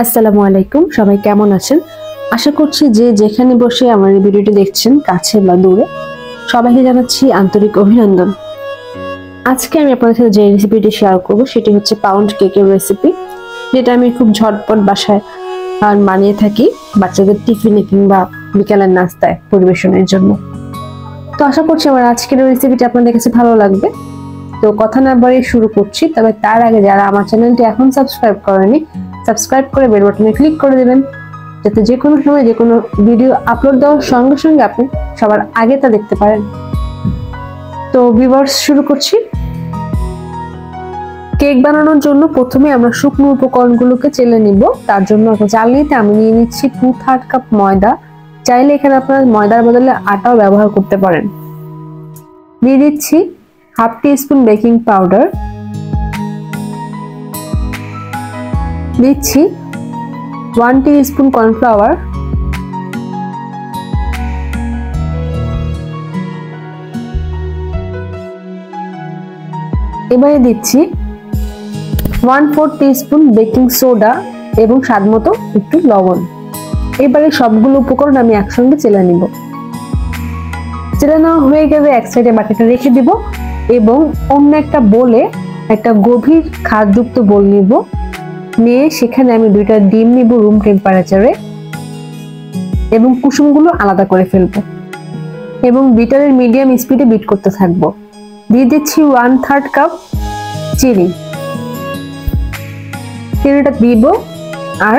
আসসালামু আলাইকুম, সবাই কেমন আছেন? আশা করছি যে যেখানে বসে আমার এই ভিডিওটি দেখছেন, কাছে বা দূরে, সবাইকে জানাচ্ছি আন্তরিক অভিনন্দন। আজকে আমি আপনাদের সাথে যে রেসিপিটি শেয়ার করব সেটি হচ্ছে পাউন্ড কেকের রেসিপি, যেটা আমি খুব ঝটপট বাসায় বানিয়ে থাকি বাচ্চাদের টিফিনে কিংবা বিকালের নাস্তায় পরিবেশনের জন্য। তো আশা করছি আমার আজকের রেসিপিটি আপনাদের কাছে ভালো লাগবে। তো কথা না বাড়িয়ে শুরু করছি, তবে তার আগে যারা আমার চ্যানেলটি এখন সাবস্ক্রাইব করেনি, সাবস্ক্রাইব করে বেল বাটনে ক্লিক করে দেবেন, যাতে যে কোনো সময় যে কোনো ভিডিও আপলোড দেওয়ার সঙ্গে সঙ্গে আপনি সবার আগে তা দেখতে পারেন। তো ভিউয়ার্স, শুরু করছি। কেক বানানোর জন্য প্রথমে আমরা শুকনো উপকরণগুলোকে চেলে নিব। তার জন্য চালনিতে আমি নিয়ে নিচ্ছি 2/3 কাপ ময়দা। চাইলে এখানে আপনারা ময়দার বদলে আটাও ব্যবহার করতে পারেন। দিয়ে দিচ্ছি 1/2 টিস্পুন বেকিং পাউডার, দিচ্ছি 1 টিস্পুন কর্নফ্লাওয়ার, এবারে দিচ্ছি 1/4 টিস্পুন বেকিং সোডা এবং স্বাদমতো একটু লবণ। এবারে সবগুলো উপকরণ আমি একসঙ্গে চেলে নিব। চেলে নেওয়া হয়ে গেলে এক সাইডে বাটিটা রেখে দিব এবং অন্য একটা বোলে, একটা গভীর খাদযুক্ত বোল নিব, নিয়ে সেখানে আমি 2টা ডিম নিব রুম টেম্পারেচারে এবং কুসুমগুলো আলাদা করে ফেলবো এবং বিটারের মিডিয়াম স্পিডে বিট করতে থাকবো। দিয়ে দিচ্ছি 1/3 কাপ চিনি। চিনিটা দিব আর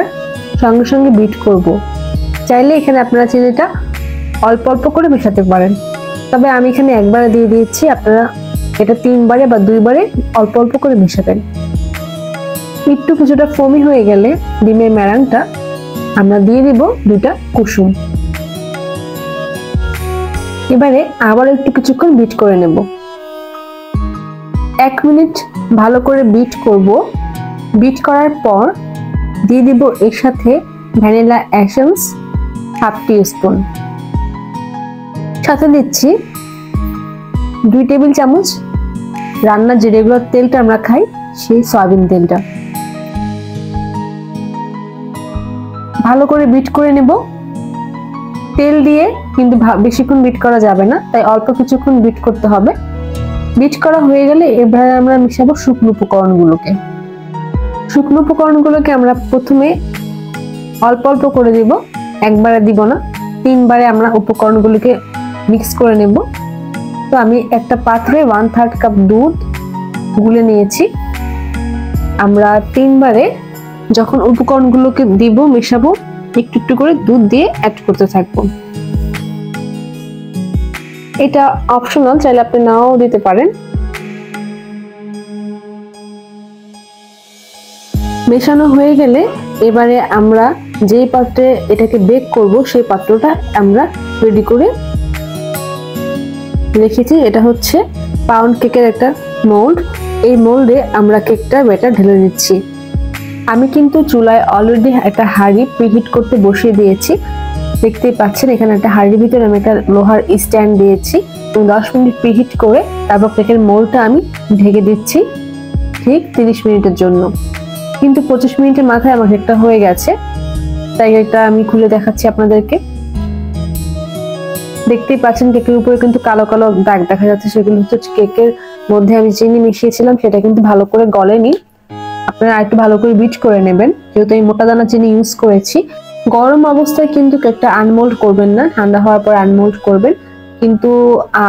সঙ্গে সঙ্গে বিট করব। চাইলে এখানে আপনারা চিনিটা অল্প অল্প করে মেশাতে পারেন, তবে আমি এখানে একবারে দিয়ে দিয়েছি। আপনারা এটা 3 বারে বা 2 বারে অল্প অল্প করে মেশাবেন। একটু কিছুটা ফোমি হয়ে গেলে ডিমের ম্যারাংটা আমরা দিয়ে দিব 2টা কুসুম। এবারে আবার একটু কিছুক্ষণ বিট করে নেব। 1 মিনিট ভালো করে বিট করব। বিট করার পর দিয়ে দিব এর সাথে ভ্যানিলা এসেন্স 1/2 টিস্পুন, সাথে দিচ্ছি 2 টেবিল চামচ রান্নার যে রেগুলার তেলটা আমরা খাই, সেই সয়াবিন তেলটা। ভালো করে বিট করে নেব। তেল দিয়ে কিন্তু বেশিক্ষণ বিট করা যাবে না, তাই অল্প কিছুক্ষণ বিট করতে হবে। বিট করা হয়ে গেলে এবারে আমরা মিশাবো শুকনো উপকরণগুলোকে। শুকনো উপকরণগুলোকে আমরা প্রথমে অল্প অল্প করে দিব, একবারে দিব না। 3 বারে আমরা উপকরণগুলোকে মিক্স করে নেব। তো আমি একটা পাত্রে 1/3 কাপ দুধ গুলে নিয়েছি। আমরা 3 বারে যখন উপকরণগুলোকে দিব, মেশাবো, একটু একটু করে দুধ দিয়ে অ্যাড করতে থাকবো। এটা অপশনাল, চাইলে আপনি নাও দিতে পারেন। মেশানো হয়ে গেলে এবারে আমরা যেই পাত্রে এটাকে বেক করব সেই পাত্রটা আমরা রেডি করে রেখেছি। এটা হচ্ছে পাউন্ড কেকের একটা মোল্ড। এই মোল্ডে আমরা কেকটা ব্যাটার ঢেলে দিচ্ছি। আমি কিন্তু চুলায় অলরেডি একটা হাঁড়ি প্রিহিট করতে বসিয়ে দিয়েছি। দেখতেই পাচ্ছেন এখানে একটা হাঁড়ির ভিতরে আমি একটা লোহার স্ট্যান্ড দিয়েছি এবং 10 মিনিট প্রিহিট করে তারপর কেকের মোল্ডটা আমি ঢেকে দিচ্ছি ঠিক 30 মিনিটের জন্য। কিন্তু 25 মিনিটের মাথায় আমার কেকটা হয়ে গেছে, তাই এটা আমি খুলে দেখাচ্ছি আপনাদেরকে। দেখতেই পাচ্ছেন কেকের উপরে কিন্তু কালো কালো দাগ দেখা যাচ্ছে, সেগুলো হচ্ছে কেকের মধ্যে আমি চিনি মিশিয়েছিলাম, সেটা কিন্তু ভালো করে গলেনি। আপনারা একটু ভালো করে বিট করে নেবেন, যেহেতু আমি মোটা দানা চিনি ইউজ করেছি। গরম অবস্থায় কিন্তু কেকটা আনমোল্ড করবেন না, ঠান্ডা হওয়ার পর আনমোল্ড করবেন। কিন্তু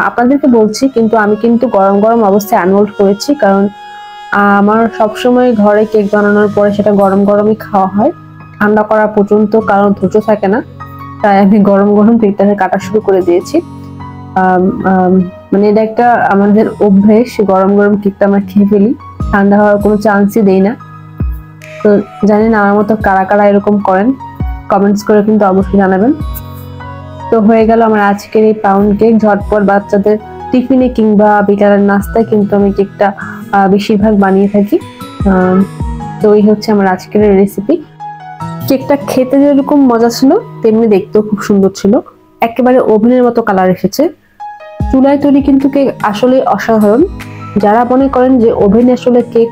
আপনাদেরকে বলছি, কিন্তু আমি কিন্তু গরম গরম অবস্থায় আনমোল্ড করেছি, কারণ আমার সবসময় ঘরে কেক বানানোর পরে সেটা গরম গরমই খাওয়া হয়, ঠান্ডা করা পর্যন্ত কারণ ধৈর্য থাকে না, তাই আমি গরম গরম কেকটাকে কাটা শুরু করে দিয়েছি। মানে এটা একটা আমাদের অভ্যেস, গরম গরম কেকটা আমরা খেয়ে ফেলি, ঠান্ডা হওয়ার কোনো চান্সই দেই না। তো জানি না আমার মতো কারা কারা এরকম করেন, কমেন্টস করে কিন্তু অবশ্যই জানাবেন। তো হয়ে গেল আমার আজকের এই পাউন্ড কেক। ঝটপট বাচ্চাদের টিফিনে কিংবা বিকালের নাস্তায় কিন্তু আমি কেকটা বেশিরভাগ বানিয়ে থাকি। তো এই হচ্ছে আমার আজকের রেসিপি। কেকটা খেতে যেরকম মজা ছিল তেমনি দেখতেও খুব সুন্দর ছিল, একেবারে ওভেনের মতো কালার এসেছে। চুলায় তৈরি কিন্তু কেক আসলে অসাধারণ। যারা মনে করেন যে ওভেনে আসলে কেক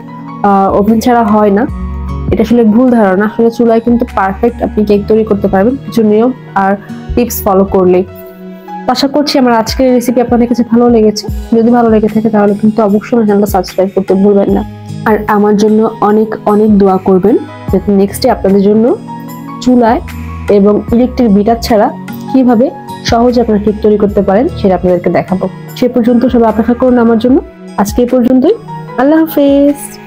ওভেন ছাড়া হয় না, এটা আসলে ভুল ধারণা। আসলে চুলায় কিন্তু পারফেক্ট আপনি কেক তৈরি করতে পারবেন কিছু নিয়ম আর টিপস ফলো করলেই। আশা করছি আমার আজকের রেসিপি আপনাদের কাছে ভালো লেগেছে। যদি ভালো লেগে থাকে তাহলে কিন্তু অবশ্যই আমার চ্যানেলটা সাবস্ক্রাইব করতে ভুলবেন না। আর আমার জন্য অনেক অনেক দোয়া করবেন যাতে নেক্সটে আপনাদের জন্য চুলায় এবং ইলেকট্রিক বিটার ছাড়া কিভাবে সহজে আপনারা কেক তৈরি করতে পারেন সেটা আপনাদেরকে দেখাবো। সে পর্যন্ত সবাই অপেক্ষা করুন আমার জন্য। আজকে এই পর্যন্তই। আল্লাহ হাফেজ।